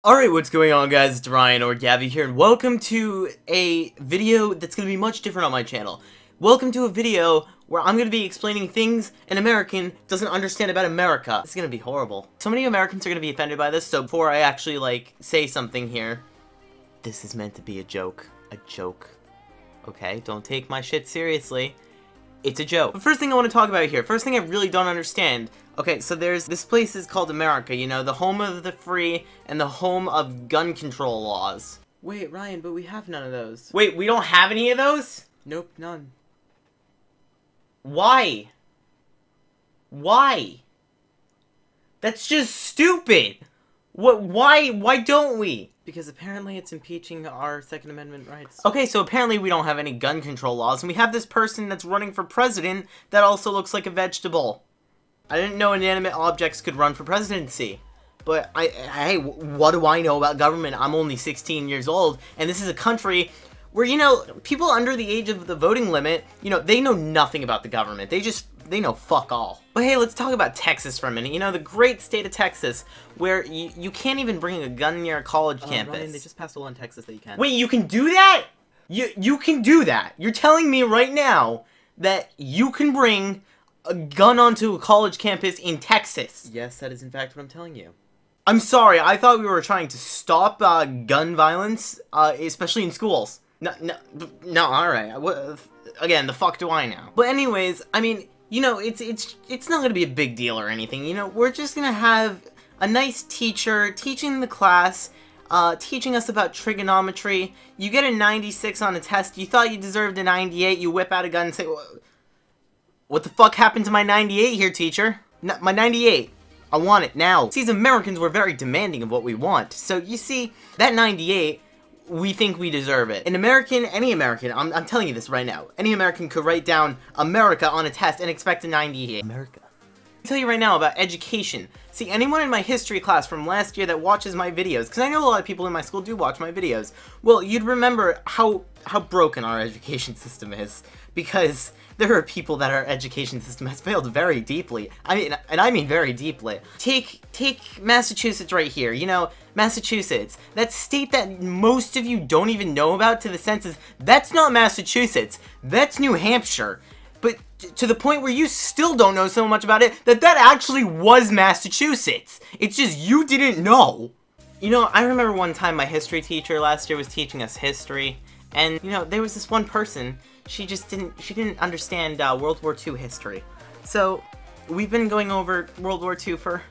Alright, what's going on guys, it's Ryan or Gavvy here, and welcome to a video that's going to be much different on my channel. Welcome to a video where I'm going to be explaining things an American doesn't understand about America. It's going to be horrible. So many Americans are going to be offended by this, so before I actually, say something here, this is meant to be a joke. A joke. Okay? Don't take my shit seriously. It's a joke. The first thing I want to talk about here, first thing I really don't understand. Okay, so this place is called America, you know, the home of the free and the home of gun control laws. Wait, Ryan, but we have none of those. Wait, we don't have any of those? Nope, none. Why? Why? That's just stupid. Why don't we? Because apparently it's impeaching our Second Amendment rights. Okay, so apparently we don't have any gun control laws, and we have this person that's running for president that also looks like a vegetable. I didn't know inanimate objects could run for presidency. But, hey, what do I know about government? I'm only 16 years old, and this is a country where, you know, people under the age of the voting limit, you know, they know nothing about the government. They know fuck all. But hey, let's talk about Texas for a minute. You know, the great state of Texas, where you can't even bring a gun near a college campus. Ryan, they just passed a law in Texas that you can. Wait, you can do that? You can do that? You're telling me right now that you can bring a gun onto a college campus in Texas? Yes, that is in fact what I'm telling you. I'm sorry, I thought we were trying to stop gun violence, especially in schools. No, alright. Again, the fuck do I know? But anyways, I mean, you know, it's not gonna be a big deal or anything, you know, we're just gonna have a nice teacher teaching the class, teaching us about trigonometry. You get a 96 on a test, you thought you deserved a 98, you whip out a gun and say, what the fuck happened to my 98 here, teacher? My 98. I want it now. See, as Americans, we're very demanding of what we want. So, you see, that 98, we think we deserve it. Any American, I'm telling you this right now, any American could write down America on a test and expect a 98. America. I'll tell you right now about education. See, anyone in my history class from last year that watches my videos, because I know a lot of people in my school do watch my videos, well, you'd remember how broken our education system is, because there are people that our education system has failed very deeply. I mean very deeply. Take Massachusetts right here, you know, Massachusetts. That state that most of you don't even know about to the census, that's not Massachusetts, that's New Hampshire. But to the point where you still don't know so much about it, that actually was Massachusetts. It's just you didn't know. You know, I remember one time my history teacher last year was teaching us history, and, you know, there was this one person, she didn't understand World War II history. So, we've been going over World War II for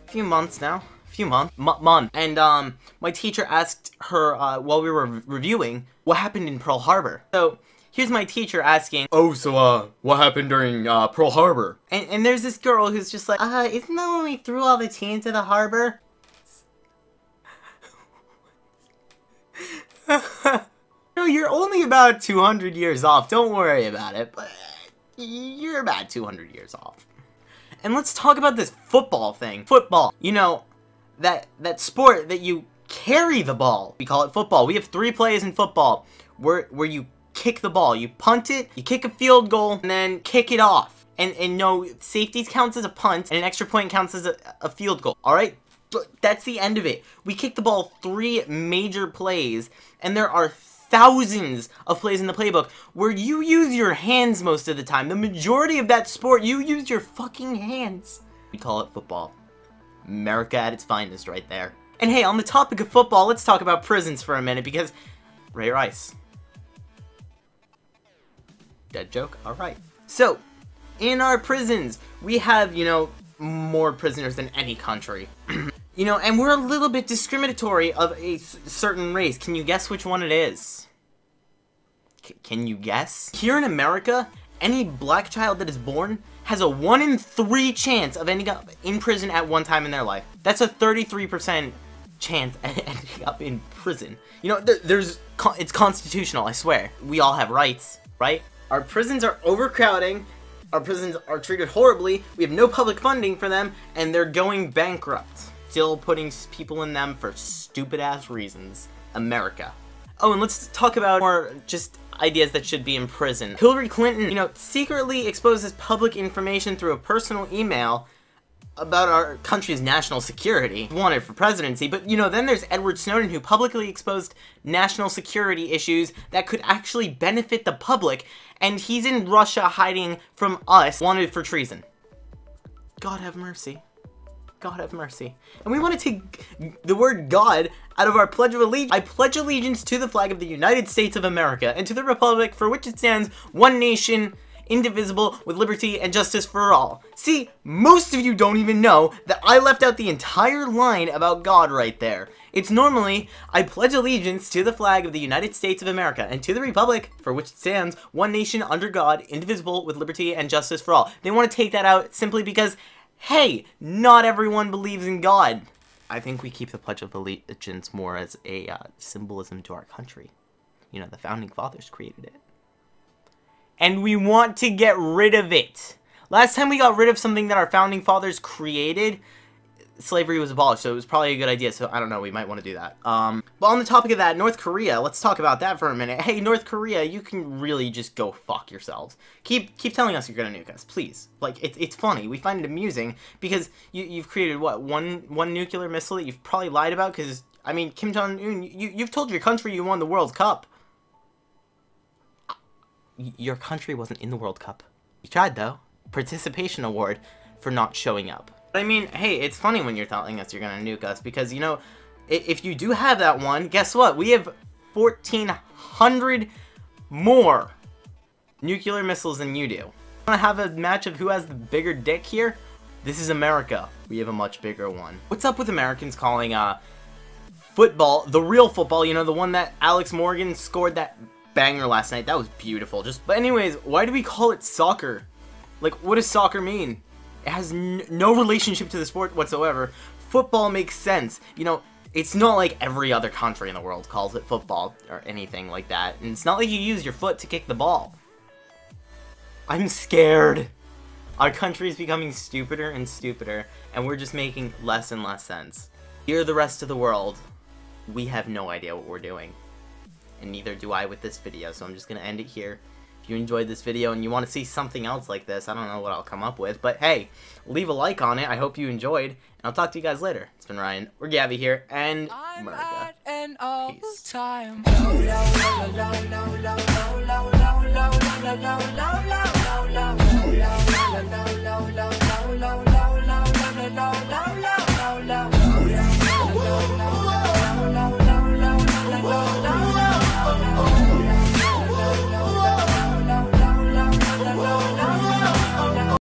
a few months now. And, my teacher asked her, while we were reviewing, what happened in Pearl Harbor. So, here's my teacher asking, oh, so, what happened during, Pearl Harbor? And there's this girl who's just like, isn't that when we threw all the tea into the harbor? No, you're only about 200 years off, don't worry about it, but you're about 200 years off. And let's talk about this football thing. Football, you know, that sport that you carry the ball. We call it football. We have 3 plays in football where you kick the ball. You punt it, you kick a field goal, and then kick it off. And no, safeties counts as a punt, and an extra point counts as a field goal, alright? That's the end of it. We kick the ball 3 major plays, and there are thousands of plays in the playbook where you use your hands most of the time. The majority of that sport, you use your fucking hands. We call it football. America at its finest right there. And hey, on the topic of football, let's talk about prisons for a minute, because Ray Rice. Dead joke? Alright. So, in our prisons, we have, you know, more prisoners than any country. You know, and we're a little bit discriminatory of a certain race. Can you guess which one it is? Can you guess? Here in America, any black child that is born has a 1 in 3 chance of ending up in prison at one time in their life. That's a 33% chance of ending up in prison. You know, it's constitutional, I swear. We all have rights, right? Our prisons are overcrowding. Our prisons are treated horribly. We have no public funding for them, and they're going bankrupt. Still putting people in them for stupid-ass reasons. America. Oh, and let's talk about more just ideas that should be in prison. Hillary Clinton, you know, secretly exposes public information through a personal email about our country's national security. Wanted for presidency, but you know, then there's Edward Snowden, who publicly exposed national security issues that could actually benefit the public, and he's in Russia hiding from us, wanted for treason. God have mercy. God have mercy. And we want to take the word God out of our Pledge of Allegiance. I pledge allegiance to the flag of the United States of America and to the republic for which it stands, one nation, indivisible, with liberty and justice for all. See, most of you don't even know that I left out the entire line about God right there. It's normally, I pledge allegiance to the flag of the United States of America and to the republic for which it stands, one nation under God, indivisible, with liberty and justice for all. They want to take that out simply because, hey, not everyone believes in God. I think we keep the Pledge of Allegiance more as a symbolism to our country. You know, the Founding Fathers created it. And we want to get rid of it. Last time we got rid of something that our Founding Fathers created, slavery was abolished, so it was probably a good idea, so I don't know, we might want to do that. But on the topic of that, North Korea, let's talk about that for a minute. Hey, North Korea, you can really just go fuck yourselves. Keep telling us you're gonna nuke us, please. Like, it's funny, we find it amusing, because you've created, what, one nuclear missile that you've probably lied about, because, I mean, Kim Jong-un, you've told your country you won the World Cup. Your country wasn't in the World Cup. You tried, though. Participation award for not showing up. I mean, hey, it's funny when you're telling us you're gonna nuke us, because, you know, if you do have that one, guess what? We have 1,400 more nuclear missiles than you do. Wanna have a match of who has the bigger dick here? This is America. We have a much bigger one. What's up with Americans calling, football, the real football, you know, the one that Alex Morgan scored that banger last night? That was beautiful. But anyways, why do we call it soccer? Like, what does soccer mean? It has no relationship to the sport whatsoever. Football makes sense. You know, it's not like every other country in the world calls it football or anything like that. And it's not like you use your foot to kick the ball. I'm scared. Our country is becoming stupider and stupider, and we're just making less and less sense. You're the rest of the world. We have no idea what we're doing. And neither do I with this video, so I'm just going to end it here. If you enjoyed this video and you want to see something else like this, I don't know what I'll come up with, but hey, leave a like on it. I hope you enjoyed, and I'll talk to you guys later. It's been Ryan, or Gavvy here, and America. Peace.